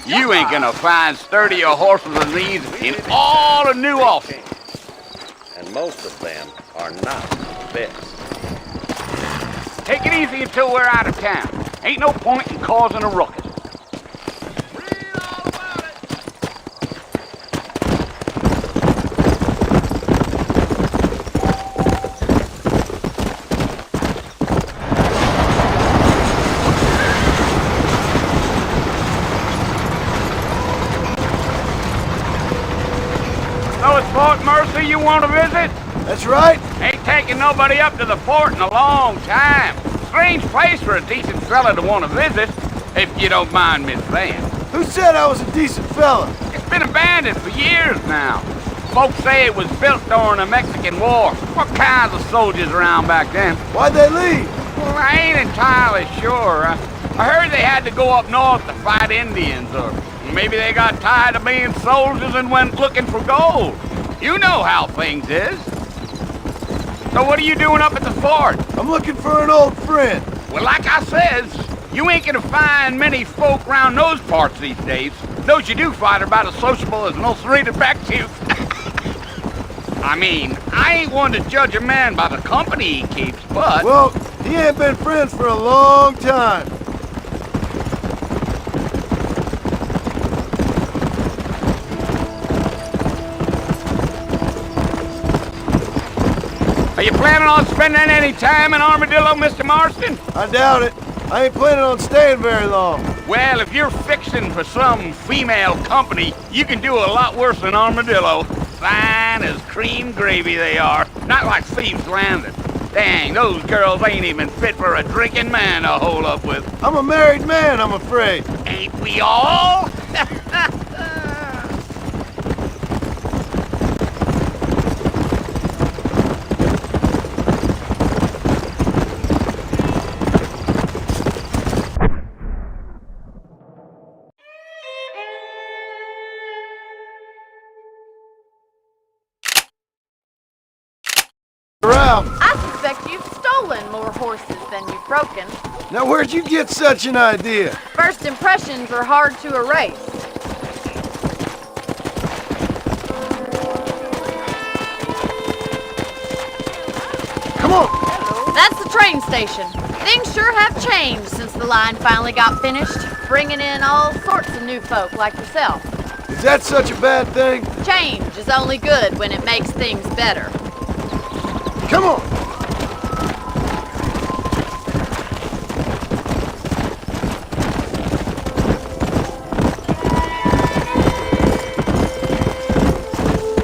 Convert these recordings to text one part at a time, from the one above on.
You ain't gonna find sturdier horses than these in all of New Austin. And most of them are not the best. Take it easy until we're out of town. Ain't no point in causing a ruckus. Fort Mercy you want to visit? That's right. Ain't taking nobody up to the fort in a long time. Strange place for a decent fella to want to visit, if you don't mind me saying. Who said I was a decent fella? It's been abandoned for years now. Folks say it was built during the Mexican War. What kinds of soldiers around back then? Why'd they leave? Well, I ain't entirely sure. I heard they had to go up north to fight Indians, or maybe they got tired of being soldiers and went looking for gold. You know how things is. So what are you doing up at the fort? I'm looking for an old friend. Well, like I says, you ain't gonna find many folk around those parts these days. Those you do find are about as sociable as most rated back to. I mean, I ain't one to judge a man by the company he keeps, but... Well, he ain't been friends for a long time. Are you planning on spending any time in Armadillo, Mr. Marston? I doubt it. I ain't planning on staying very long. Well, if you're fixing for some female company, you can do a lot worse than Armadillo. Fine as cream gravy they are. Not like Thieves Landing. Dang, those girls ain't even fit for a drinking man to hold up with. I'm a married man, I'm afraid. Ain't we all? I suspect you've stolen more horses than you've broken. Now where'd you get such an idea? First impressions are hard to erase. Come on! That's the train station. Things sure have changed since the line finally got finished, bringing in all sorts of new folk like yourself. Is that such a bad thing? Change is only good when it makes things better. Come on!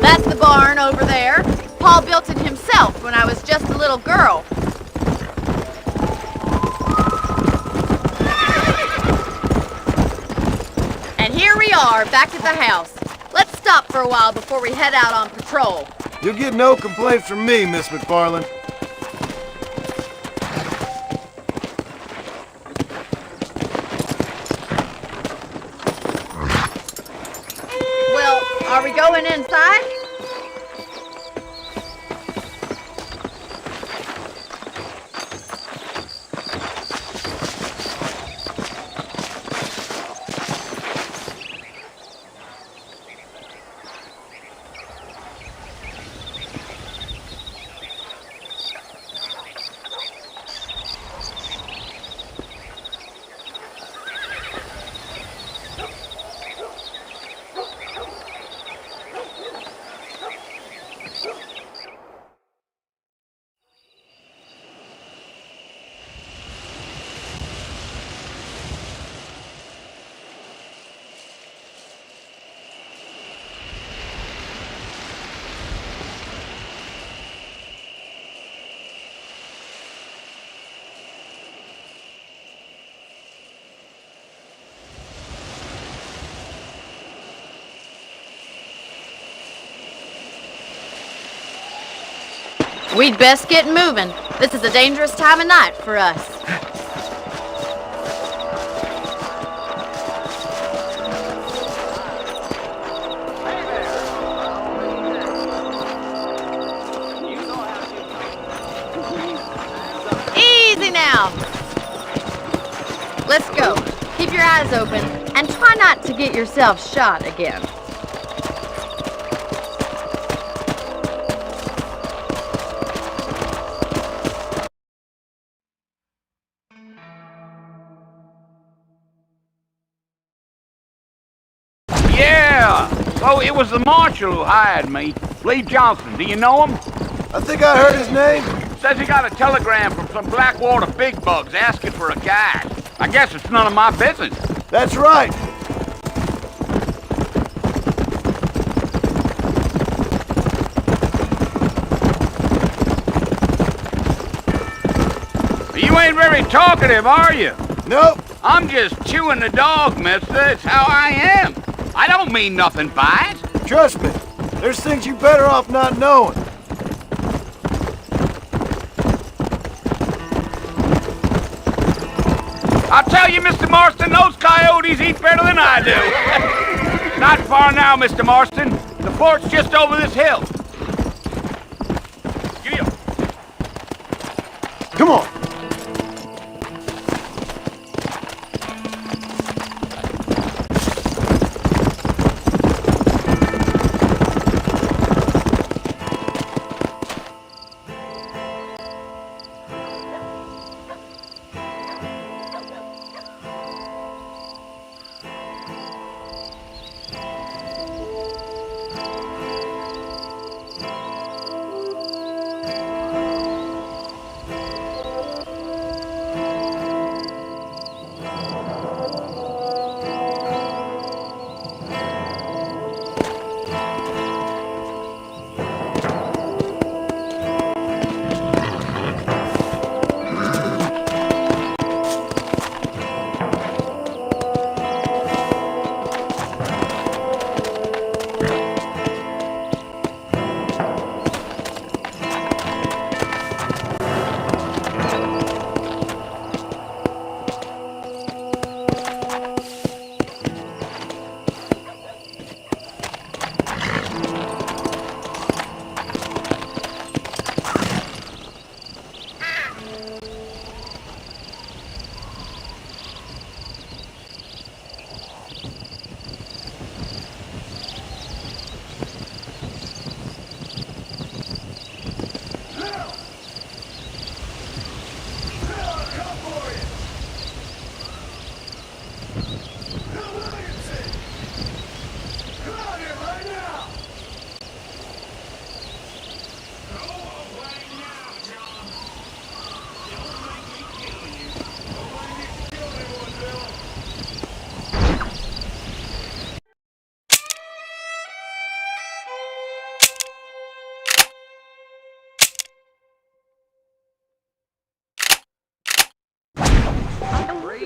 That's the barn over there. Paul built it himself when I was just a little girl. And here we are, back at the house. Let's stop for a while before we head out on patrol. You'll get no complaints from me, Miss McFarland. Well, are we going inside? We'd best get moving. This is a dangerous time of night for us. Easy now. Let's go. Keep your eyes open and try not to get yourself shot again. Yeah! So it was the marshal who hired me. Lee Johnson, do you know him? I think I heard his name. Says he got a telegram from some Blackwater big bugs asking for a guy. I guess it's none of my business. That's right. You ain't very talkative, are you? Nope. I'm just chewing the dog, mister. It's how I am. I don't mean nothing by it. Trust me. There's things you better off not knowing. I'll tell you, Mr. Marston, those coyotes eat better than I do. Not far now, Mr. Marston. The fort's just over this hill. Giddy up. Come on.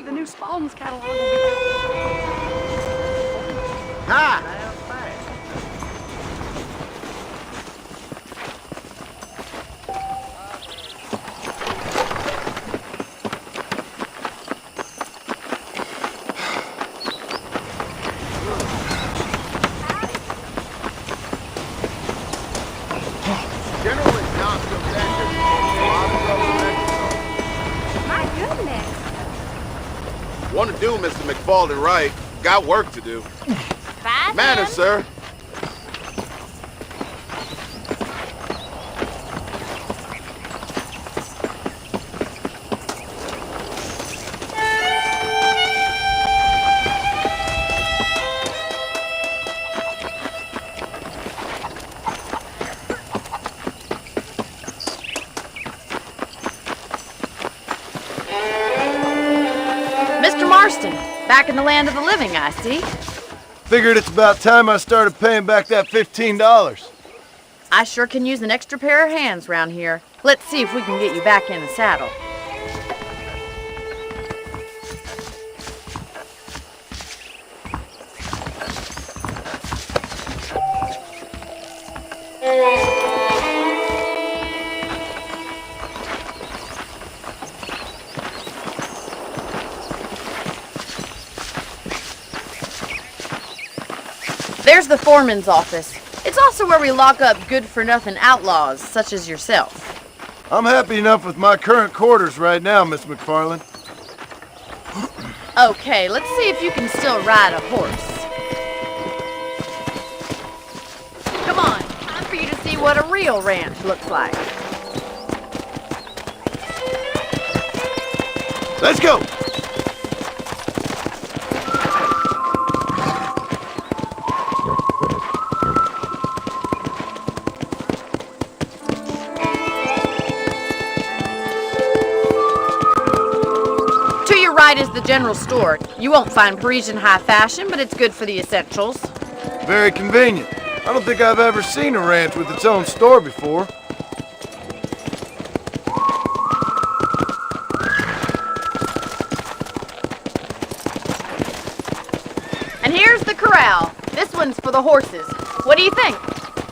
The new Spalding's catalog will be Hi. Want to do, Mr. McFalden, right? Got work to do. Bye, Manners, sir. Back in the land of the living, I see. Figured it's about time I started paying back that $15. I sure can use an extra pair of hands round here. Let's see if we can get you back in the saddle. There's the foreman's office. It's also where we lock up good-for-nothing outlaws, such as yourself. I'm happy enough with my current quarters right now, Miss McFarland. Okay, let's see if you can still ride a horse. Come on, time for you to see what a real ranch looks like. Let's go! Right is the general store. You won't find Parisian high fashion, but it's good for the essentials. Very convenient. I don't think I've ever seen a ranch with its own store before. And here's the corral. This one's for the horses. What do you think?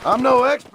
I'm no expert.